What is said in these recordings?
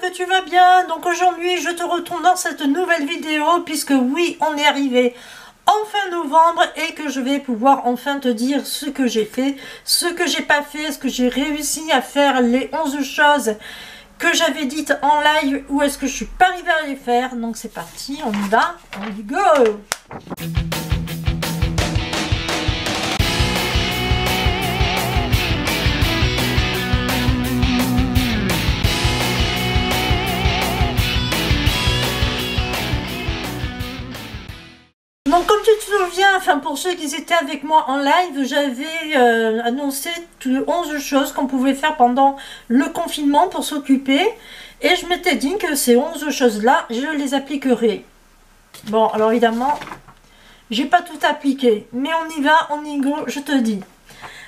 que tu vas bien. Donc aujourd'hui je te retrouve dans cette nouvelle vidéo puisque oui, on est arrivé en fin novembre et que je vais pouvoir enfin te dire ce que j'ai fait, ce que j'ai pas fait, est-ce que j'ai réussi à faire les 11 choses que j'avais dites en live ou est-ce que je suis pas arrivée à les faire. Donc c'est parti, on y va, on y go. Donc comme tu te souviens, enfin pour ceux qui étaient avec moi en live, j'avais annoncé 11 choses qu'on pouvait faire pendant le confinement pour s'occuper. Et je m'étais dit que ces 11 choses-là, je les appliquerai. Bon, alors évidemment, j'ai pas tout appliqué. Mais on y va, on y go, je te dis.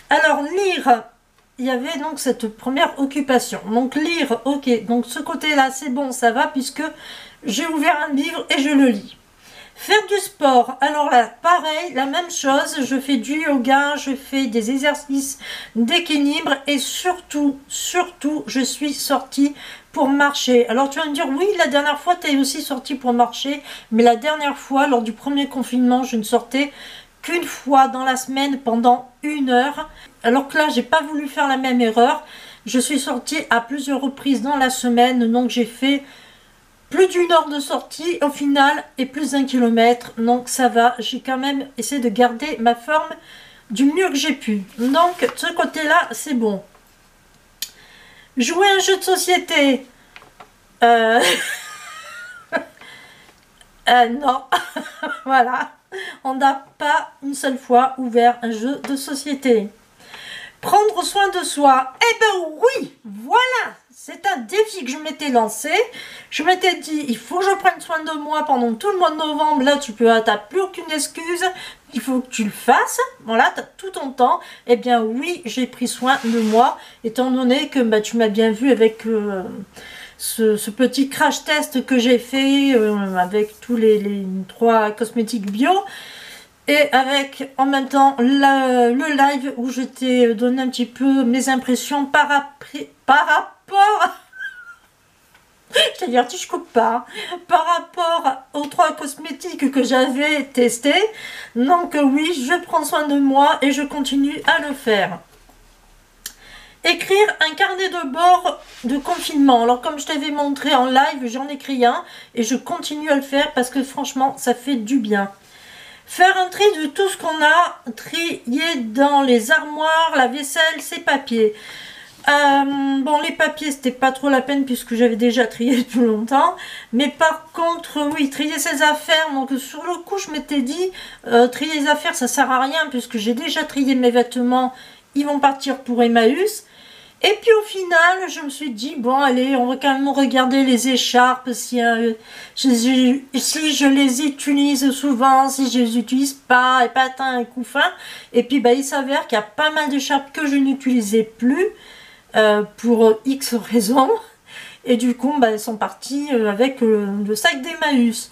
Alors lire, il y avait donc cette première occupation. Donc lire, ok, donc ce côté-là c'est bon, ça va puisque j'ai ouvert un livre et je le lis. Faire du sport, alors là, pareil, la même chose, je fais du yoga, je fais des exercices d'équilibre et surtout, je suis sortie pour marcher. Alors tu vas me dire, oui, la dernière fois, tu es aussi sortie pour marcher, mais la dernière fois, lors du premier confinement, je ne sortais qu'une fois dans la semaine pendant 1 heure. Alors que là, j'ai pas voulu faire la même erreur. Je suis sortie à plusieurs reprises dans la semaine, donc j'ai fait plus d'1 heure de sortie au final et plus d'1 kilomètre, donc ça va, j'ai quand même essayé de garder ma forme du mieux que j'ai pu. Donc de ce côté là c'est bon. Jouer un jeu de société, non. Voilà, on n'a pas une seule fois ouvert un jeu de société. Prendre soin de soi, eh ben oui, voilà, c'est un défi que je m'étais lancé. Je m'étais dit, il faut que je prenne soin de moi pendant tout le mois de novembre. Là, t'as plus aucune excuse, il faut que tu le fasses. Voilà, tu as tout ton temps. Eh bien oui, j'ai pris soin de moi, étant donné que tu m'as bien vu avec ce petit crash test que j'ai fait avec tous les 3 cosmétiques bio. Et avec en même temps le live où je t'ai donné un petit peu mes impressions par rapport c'est-à-dire je coupe pas, par rapport aux 3 cosmétiques que j'avais testés. Donc oui, je prends soin de moi et je continue à le faire. Écrire un carnet de bord de confinement. Alors comme je t'avais montré en live, j'en écris un et je continue à le faire parce que franchement ça fait du bien. Faire un tri de tout ce qu'on a trié dans les armoires, la vaisselle, ses papiers. Bon, les papiers, c'était pas trop la peine puisque j'avais déjà trié depuis longtemps. Mais par contre, oui, trier ses affaires. Donc sur le coup, je m'étais dit, trier les affaires, ça sert à rien puisque j'ai déjà trié mes vêtements. Ils vont partir pour Emmaüs. Et puis au final, je me suis dit, bon allez, on va quand même regarder les écharpes, si je les utilise souvent, si je les utilise pas, et patin et couffin. Et puis il s'avère qu'il y a pas mal d'écharpes que je n'utilisais plus, pour X raisons. Et du coup, elles sont parties avec le sac d'Emmaüs.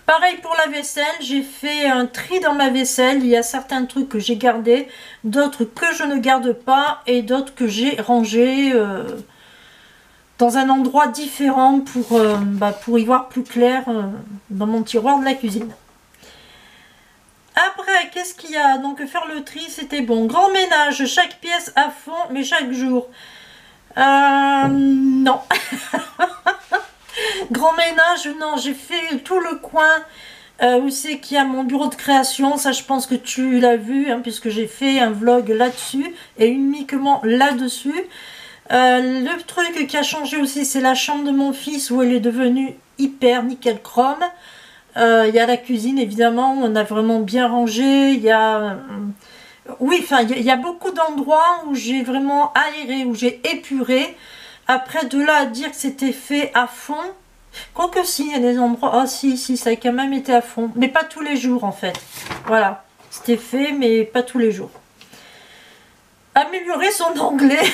Pareil pour la vaisselle, j'ai fait un tri dans ma vaisselle. Il y a certains trucs que j'ai gardés, d'autres que je ne garde pas et d'autres que j'ai rangés dans un endroit différent pour y voir plus clair dans mon tiroir de la cuisine. Après, qu'est-ce qu'il y a? Donc faire le tri, c'était bon. Grand ménage, chaque pièce à fond, mais chaque jour. Non. Grand ménage, non, j'ai fait tout le coin où c'est qu'il y a mon bureau de création. Ça, je pense que tu l'as vu, hein, puisque j'ai fait un vlog là-dessus et uniquement là-dessus. Le truc qui a changé aussi, c'est la chambre de mon fils où elle est devenue hyper nickel chrome. Il y a la cuisine, évidemment, on a vraiment bien rangé. Il y a... oui, enfin, il y a beaucoup d'endroits où j'ai vraiment aéré, où j'ai épuré. Après, de là à dire que c'était fait à fond, quoique si, il y a des endroits, ah si, ça a quand même été à fond, mais pas tous les jours en fait. Voilà, c'était fait, mais pas tous les jours. Améliorer son anglais.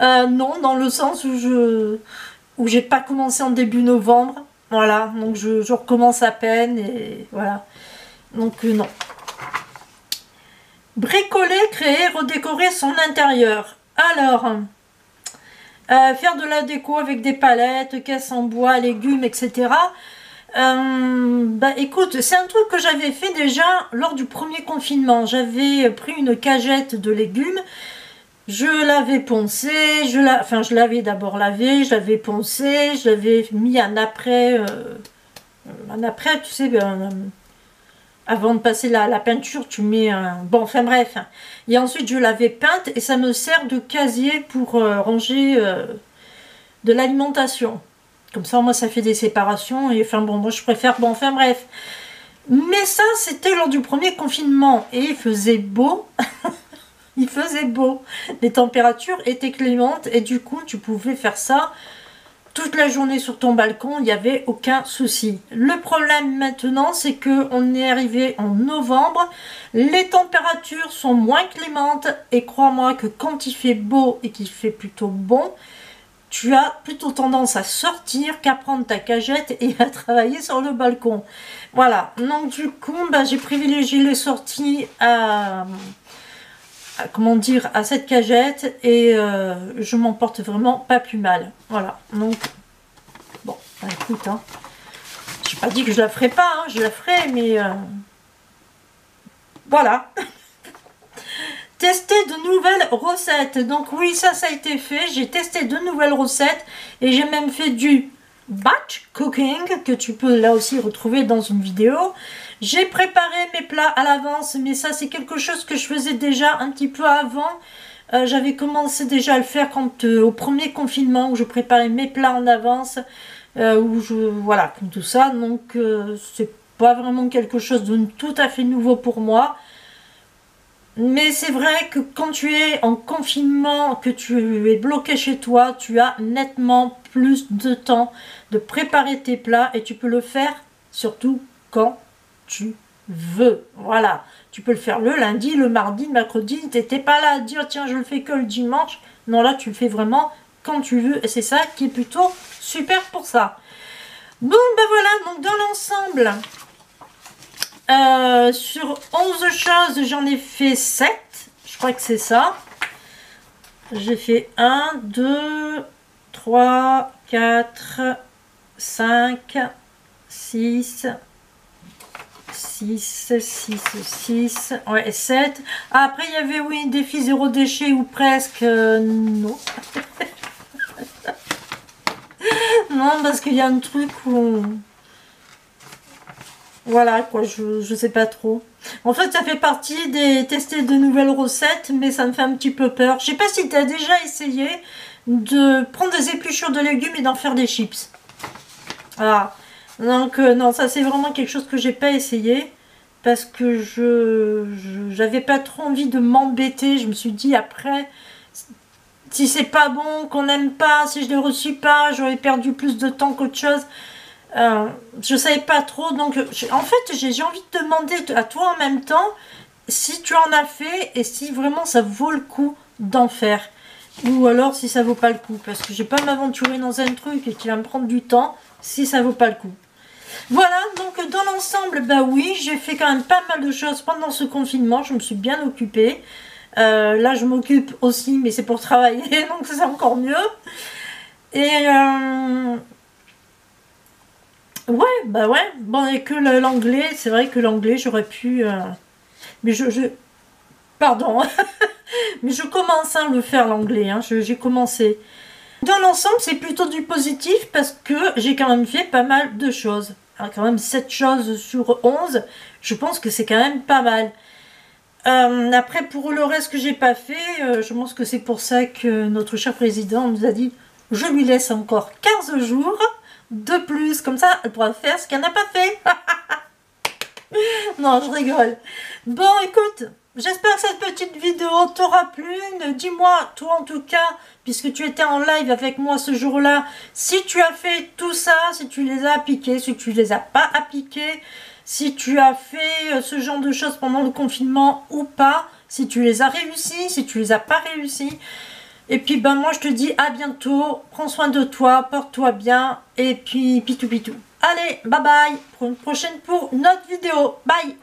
Non, dans le sens où j'ai pas commencé en début novembre. Voilà, donc je recommence à peine et voilà. Donc non. Bricoler, créer, redécorer son intérieur. Alors... faire de la déco avec des palettes, caisses en bois, légumes, etc. Bah écoute, c'est un truc que j'avais fait déjà lors du premier confinement. J'avais pris une cagette de légumes, je l'avais poncé, je l'avais d'abord lavé, je l'avais poncé, je l'avais mis un après, tu sais, avant de passer la peinture, tu mets un... Bon, enfin bref. Et ensuite, je l'avais peinte et ça me sert de casier pour ranger de l'alimentation. Comme ça, moi, ça fait des séparations. Et enfin bon, moi, je préfère... Bon, enfin bref. Mais ça, c'était lors du premier confinement. Et il faisait beau. Il faisait beau. Les températures étaient clémentes. Et du coup, tu pouvais faire ça toute la journée sur ton balcon, il n'y avait aucun souci. Le problème maintenant, c'est que on est arrivé en novembre, les températures sont moins clémentes et crois-moi que quand il fait beau et qu'il fait plutôt bon, tu as plutôt tendance à sortir qu'à prendre ta cagette et à travailler sur le balcon. Voilà, donc du coup, bah, j'ai privilégié les sorties comment dire, à cette cagette et je m'en porte vraiment pas plus mal. Voilà, donc bon, bah, écoute, hein, j'ai pas dit que je la ferai pas, hein, je la ferai, mais voilà. Tester de nouvelles recettes. Donc oui, ça a été fait. J'ai testé de nouvelles recettes et j'ai même fait du batch cooking que tu peux là aussi retrouver dans une vidéo. J'ai préparé mes plats à l'avance, mais ça c'est quelque chose que je faisais déjà un petit peu avant. J'avais commencé déjà à le faire quand au premier confinement où je préparais mes plats en avance, voilà, comme tout ça. Donc c'est pas vraiment quelque chose de tout à fait nouveau pour moi. Mais c'est vrai que quand tu es en confinement, que tu es bloqué chez toi, tu as nettement plus de temps de préparer tes plats et tu peux le faire surtout quand tu veux. Voilà, tu peux le faire le lundi, le mardi, le mercredi, tu n'étais pas là à dire tiens je le fais que le dimanche. Non, là tu le fais vraiment quand tu veux et c'est ça qui est plutôt super pour ça. Bon ben voilà, donc dans l'ensemble... sur 11 choses, j'en ai fait 7. Je crois que c'est ça. J'ai fait 1, 2, 3, 4, 5, 6, 6, 6, 6, ouais, 7. Ah, après, il y avait, oui, défi zéro déchet ou presque. Non. Non, parce qu'il y a un truc où... Voilà, quoi, je sais pas trop. En fait, ça fait partie des tester de nouvelles recettes, mais ça me fait un petit peu peur. Je sais pas si tu as déjà essayé de prendre des épluchures de légumes et d'en faire des chips. Voilà. Donc, non, ça c'est vraiment quelque chose que j'ai pas essayé. Parce que j'avais pas trop envie de m'embêter. Je me suis dit, après, si c'est pas bon, qu'on n'aime pas, si je ne reçus pas, j'aurais perdu plus de temps qu'autre chose. Je savais pas trop, donc en fait j'ai envie de te demander à toi en même temps si tu en as fait et si vraiment ça vaut le coup d'en faire ou alors si ça vaut pas le coup, parce que j'ai pas m'aventurer dans un truc et qui va me prendre du temps si ça vaut pas le coup. Voilà, donc dans l'ensemble, bah oui, j'ai fait quand même pas mal de choses pendant ce confinement, je me suis bien occupée. Là je m'occupe aussi, mais c'est pour travailler, donc c'est encore mieux. Et ouais, bah ouais. Bon, et que l'anglais, c'est vrai que l'anglais, j'aurais pu... Mais Pardon. Mais je commence à le faire, l'anglais. Hein. J'ai commencé. Dans l'ensemble, c'est plutôt du positif parce que j'ai quand même fait pas mal de choses. Alors, quand même 7 choses sur 11. Je pense que c'est quand même pas mal. Après, pour le reste que j'ai pas fait, je pense que c'est pour ça que notre cher président nous a dit « Je lui laisse encore 15 jours. » De plus, comme ça, elle pourra faire ce qu'elle n'a pas fait. Non, je rigole. Bon, écoute, j'espère que cette petite vidéo t'aura plu. Dis-moi, toi en tout cas, puisque tu étais en live avec moi ce jour-là, si tu as fait tout ça, si tu les as appliqués, si tu les as pas appliqués, si tu as fait ce genre de choses pendant le confinement ou pas, si tu les as réussi, si tu les as pas réussi. Et puis ben moi je te dis à bientôt, prends soin de toi, porte-toi bien et puis pitou pitou. Allez, bye bye, pour une prochaine pour une autre vidéo. Bye.